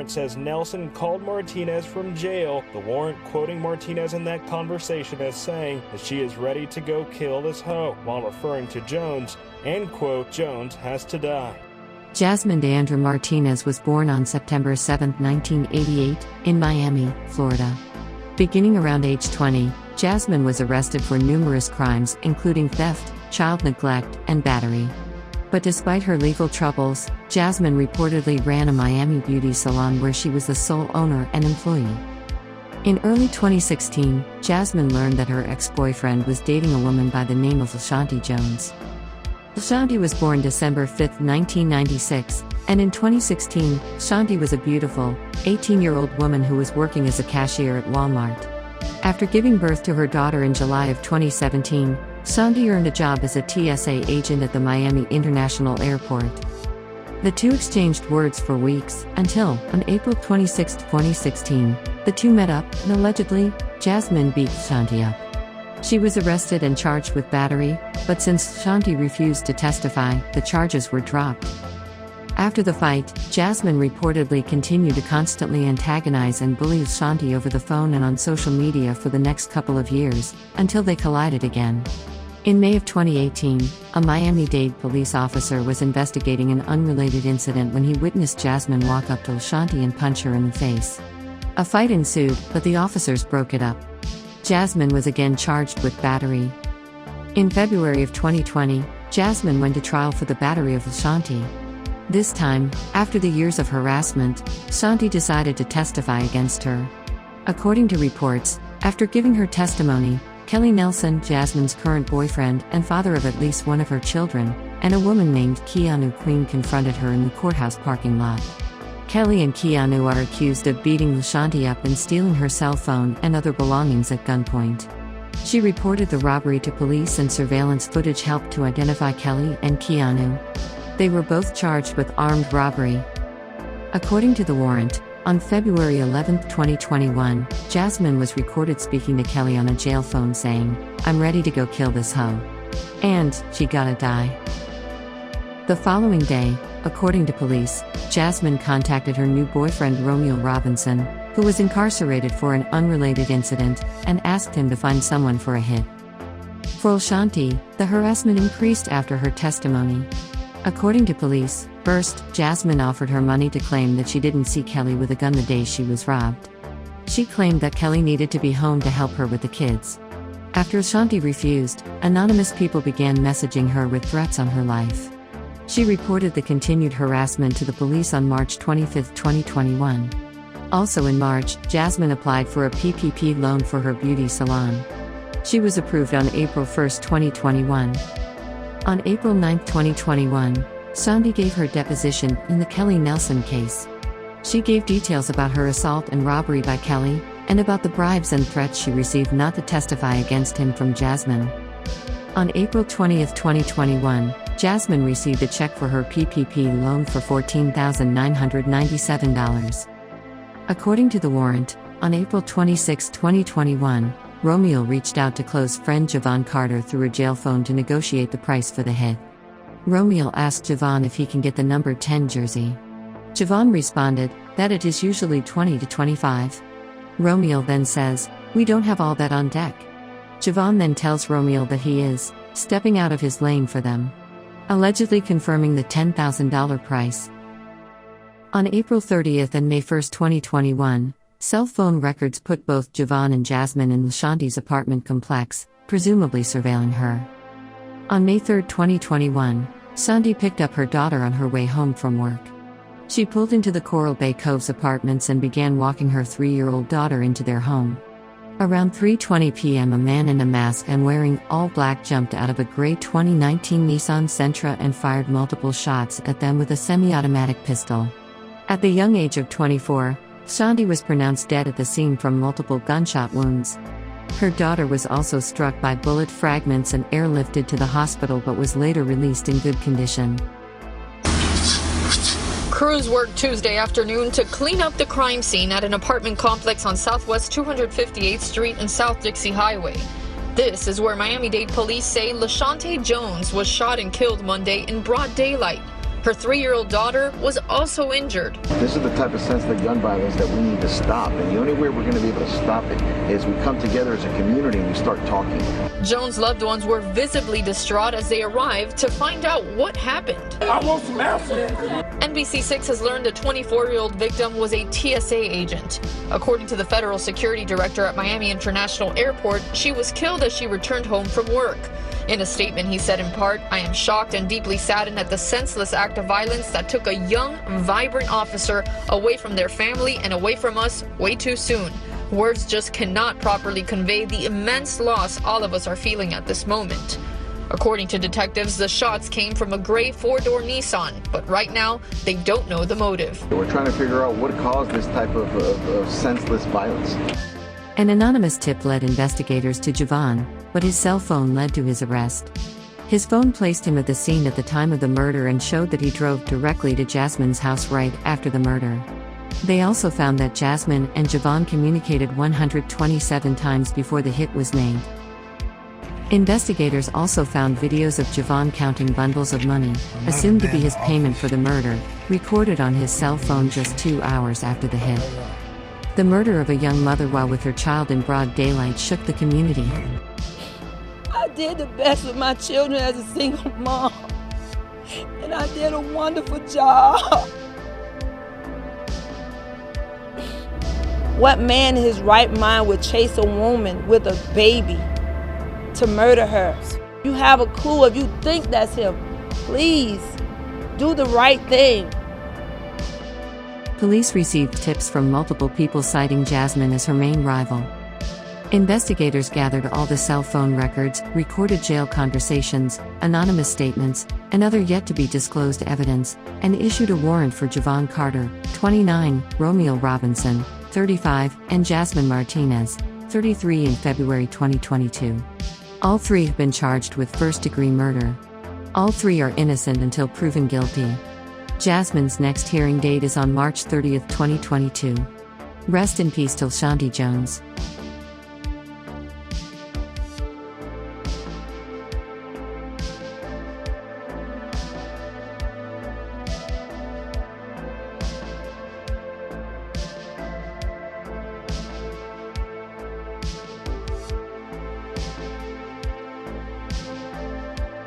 warrant says Nelson called Martinez from jail, the warrant quoting Martinez in that conversation as saying that she is ready to go kill this hoe, while referring to Jones, and quote, Jones has to die. Jasmine Deandra Martinez was born on September 7, 1988, in Miami, Florida. Beginning around age 20, Jasmine was arrested for numerous crimes including theft, child neglect, and battery. But despite her legal troubles, Jasmine reportedly ran a Miami beauty salon where she was the sole owner and employee. In early 2016, Jasmine learned that her ex-boyfriend was dating a woman by the name of LaShanti Jones. LaShanti was born December 5, 1996, and in 2016, Shanti was a beautiful, 18-year-old woman who was working as a cashier at Walmart. After giving birth to her daughter in July of 2017, Shanti earned a job as a TSA agent at the Miami International Airport. The two exchanged words for weeks, until, on April 26, 2016, the two met up, and allegedly, Jasmine beat Shanti up. She was arrested and charged with battery, but since Shanti refused to testify, the charges were dropped. After the fight, Jasmine reportedly continued to constantly antagonize and bully Shanti over the phone and on social media for the next couple of years, until they collided again. In May of 2018, a Miami-Dade police officer was investigating an unrelated incident when he witnessed Jasmine walk up to Shanti and punch her in the face. A fight ensued, but the officers broke it up. Jasmine was again charged with battery. In February of 2020, Jasmine went to trial for the battery of Shanti. This time, after the years of harassment, Shanti decided to testify against her. According to reports, after giving her testimony, Kelly Nelson, Jasmine's current boyfriend and father of at least one of her children, and a woman named Keanu Queen confronted her in the courthouse parking lot. Kelly and Keanu are accused of beating LaShanti up and stealing her cell phone and other belongings at gunpoint. She reported the robbery to police and surveillance footage helped to identify Kelly and Keanu. They were both charged with armed robbery. According to the warrant, on February 11, 2021, Jasmine was recorded speaking to Kelly on a jail phone saying, "I'm ready to go kill this hoe. And, she gotta die." The following day, according to police, Jasmine contacted her new boyfriend Romeo Robinson, who was incarcerated for an unrelated incident, and asked him to find someone for a hit. For Shanti, the harassment increased after her testimony. According to police, first, Jasmine offered her money to claim that she didn't see Kelly with a gun the day she was robbed. She claimed that Kelly needed to be home to help her with the kids. After Shanti refused, anonymous people began messaging her with threats on her life. She reported the continued harassment to the police on March 25, 2021. Also in March, Jasmine applied for a PPP loan for her beauty salon. She was approved on April 1, 2021. On April 9, 2021, Shanti gave her deposition in the Kelly Nelson case. She gave details about her assault and robbery by Kelly, and about the bribes and threats she received not to testify against him from Jasmine. On April 20, 2021, Jasmine received a check for her PPP loan for $14,997. According to the warrant, on April 26, 2021, Romeo reached out to close friend Javon Carter through a jail phone to negotiate the price for the hit. Romeo asked Javon if he can get the number 10 jersey. Javon responded that it is usually 20 to 25. Romeo then says, "We don't have all that on deck." Javon then tells Romeo that he is stepping out of his lane for them, allegedly confirming the $10,000 price. On April 30 and May 1, 2021, cell phone records put both Javon and Jasmine in LaShanti's apartment complex, presumably surveilling her. On May 3, 2021, Shanti picked up her daughter on her way home from work. She pulled into the Coral Bay Coves apartments and began walking her 3-year-old daughter into their home. Around 3:20 p.m. a man in a mask and wearing all black jumped out of a gray 2019 Nissan Sentra and fired multiple shots at them with a semi-automatic pistol. At the young age of 24, Shanti was pronounced dead at the scene from multiple gunshot wounds. Her daughter was also struck by bullet fragments and airlifted to the hospital but was later released in good condition. Crews worked Tuesday afternoon to clean up the crime scene at an apartment complex on Southwest 258th Street and South Dixie Highway. This is where Miami-Dade police say LaShanti Jones was shot and killed Monday in broad daylight. Her 3-year-old daughter was also injured. This is the type of senseless gun violence that we need to stop, and the only way we're going to be able to stop it is we come together as a community and we start talking. Jones' loved ones were visibly distraught as they arrived to find out what happened. I want some answers. NBC6 has learned the 24-year-old victim was a TSA agent. According to the federal security director at Miami International Airport, she was killed as she returned home from work. In a statement, he said in part, "I am shocked and deeply saddened at the senseless act of violence that took a young, vibrant officer away from their family and away from us way too soon. Words just cannot properly convey the immense loss all of us are feeling at this moment." According to detectives, the shots came from a gray 4-door Nissan, but right now, they don't know the motive. We're trying to figure out what caused this type of senseless violence. An anonymous tip led investigators to Javon, but his cell phone led to his arrest. His phone placed him at the scene at the time of the murder and showed that he drove directly to Jasmine's house right after the murder. They also found that Jasmine and Javon communicated 127 times before the hit was made. Investigators also found videos of Javon counting bundles of money, assumed to be his payment for the murder, recorded on his cell phone just 2 hours after the hit. The murder of a young mother while with her child in broad daylight shook the community. I did the best with my children as a single mom, and I did a wonderful job. What man in his right mind would chase a woman with a baby to murder her? You have a clue. If you think that's him, please do the right thing. Police received tips from multiple people citing Jasmine as her main rival. Investigators gathered all the cell phone records, recorded jail conversations, anonymous statements, and other yet-to-be-disclosed evidence, and issued a warrant for Javon Carter, 29, Romeo Robinson, 35, and Jasmine Martinez, 33 in February 2022. All three have been charged with first-degree murder. All three are innocent until proven guilty. Jasmine's next hearing date is on March 30, 2022. Rest in peace, Shanti Jones.